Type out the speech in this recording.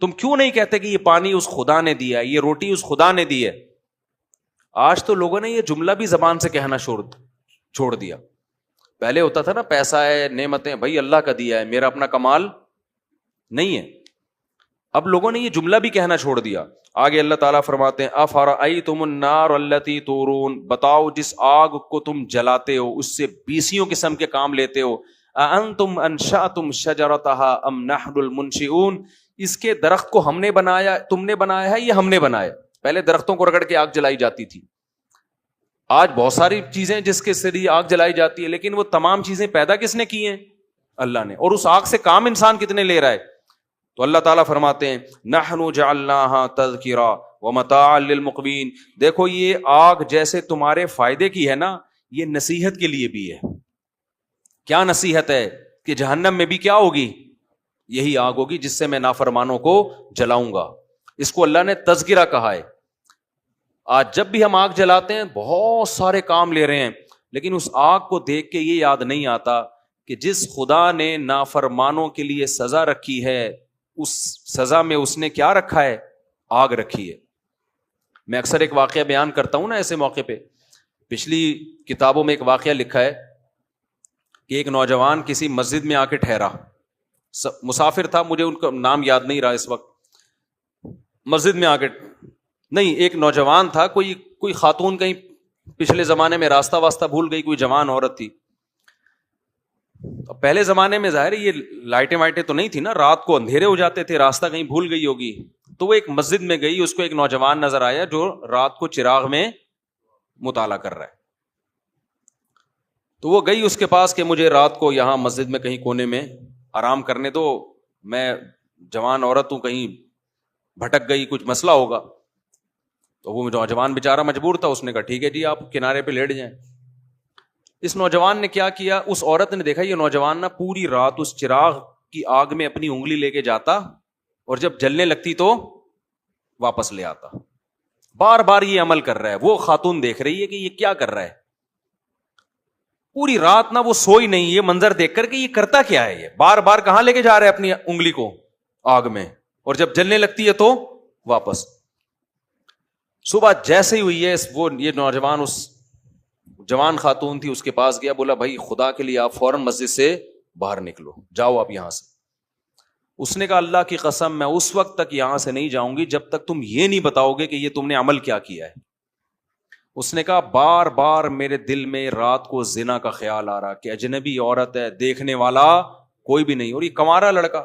تم کیوں نہیں کہتے کہ یہ پانی اس خدا نے دیا ہے, یہ روٹی اس خدا نے دی ہے؟ آج تو لوگوں نے یہ جملہ بھی زبان سے کہنا چھوڑ دیا. پہلے ہوتا تھا نا, پیسہ ہے, نعمتیں بھائی اللہ کا دیا ہے, میرا اپنا کمال نہیں ہے. اب لوگوں نے یہ جملہ بھی کہنا چھوڑ دیا. آگے اللہ تعالیٰ فرماتے ہیں افرأیتم النار التی تورون, بتاؤ جس آگ کو تم جلاتے ہو اس سے 20 قسم کے کام لیتے ہو, اانتم انشأتم شجرتها ام نحن المنشئون, اس کے درخت کو ہم نے بنایا, تم نے بنایا ہے, یہ ہم نے بنایا. پہلے درختوں کو رگڑ کے آگ جلائی جاتی تھی. آج بہت ساری چیزیں جس کے ذریعے آگ جلائی جاتی ہے, لیکن وہ تمام چیزیں پیدا کس نے کی ہیں؟ اللہ نے. اور اس آگ سے کام انسان کتنے لے رہا ہے؟ تو اللہ تعالیٰ فرماتے ہیں نحن جعلناها تذکرا ومتاعا للمقوین, دیکھو یہ آگ جیسے تمہارے فائدے کی ہے نا, یہ نصیحت کے لیے بھی ہے. کیا نصیحت ہے؟ کہ جہنم میں بھی کیا ہوگی؟ یہی آگ ہوگی جس سے میں نافرمانوں کو جلاؤں گا. اس کو اللہ نے تذکرہ کہا ہے. آج جب بھی ہم آگ جلاتے ہیں بہت سارے کام لے رہے ہیں, لیکن اس آگ کو دیکھ کے یہ یاد نہیں آتا کہ جس خدا نے نافرمانوں کے لیے سزا رکھی ہے, اس سزا میں اس نے کیا رکھا ہے؟ آگ رکھی ہے. میں اکثر ایک واقعہ بیان کرتا ہوں نا ایسے موقع پہ. پچھلی کتابوں میں ایک واقعہ لکھا ہے کہ ایک نوجوان کسی مسجد میں آ کے ٹھہرا, مسافر تھا, مجھے ان کا نام یاد نہیں رہا اس وقت. مسجد میں آ کے نہیں, ایک نوجوان تھا, کوئی خاتون کہیں پچھلے زمانے میں راستہ واسطہ بھول گئی, کوئی جوان عورت تھی. پہلے زمانے میں ظاہر ہے یہ لائٹیں وائٹیں تو نہیں تھی نا, رات کو اندھیرے ہو جاتے تھے, راستہ کہیں بھول گئی ہوگی. تو وہ ایک مسجد میں گئی, اس کو ایک نوجوان نظر آیا جو رات کو چراغ میں مطالعہ کر رہا ہے. تو وہ گئی اس کے پاس کہ مجھے رات کو یہاں مسجد میں کہیں کونے میں آرام کرنے دو, میں جوان عورت ہوں, کہیں بھٹک گئی, کچھ مسئلہ ہوگا. تو وہ نوجوان بیچارہ مجبور تھا, اس نے کہا ٹھیک ہے جی آپ کنارے پہ لیٹ جائیں. اس نوجوان نے کیا کیا, اس عورت نے دیکھا یہ نوجوان نا پوری رات اس چراغ کی آگ میں اپنی انگلی لے کے جاتا اور جب جلنے لگتی تو واپس لے آتا. بار بار یہ عمل کر رہا ہے. وہ خاتون دیکھ رہی ہے کہ یہ کیا کر رہا ہے, پوری رات نا وہ سوئی نہیں, یہ منظر دیکھ کر کہ یہ کرتا کیا ہے, یہ بار بار کہاں لے کے جا رہا ہے اپنی انگلی کو آگ میں, اور جب جلنے لگتی ہے تو واپس. صبح جیسے ہی ہوئی ہے یہ نوجوان اس جوان خاتون تھی اس کے پاس گیا, بولا بھائی خدا کے لیے آپ فوراً مسجد سے باہر نکلو, جاؤ آپ یہاں سے. اس نے کہا اللہ کی قسم میں اس وقت تک یہاں سے نہیں جاؤں گی جب تک تم یہ نہیں بتاؤ گے کہ یہ تم نے عمل کیا کیا ہے. اس نے کہا بار بار میرے دل میں رات کو زنا کا خیال آ رہا کہ اجنبی عورت ہے, دیکھنے والا کوئی بھی نہیں, اور یہ کنوارا لڑکا,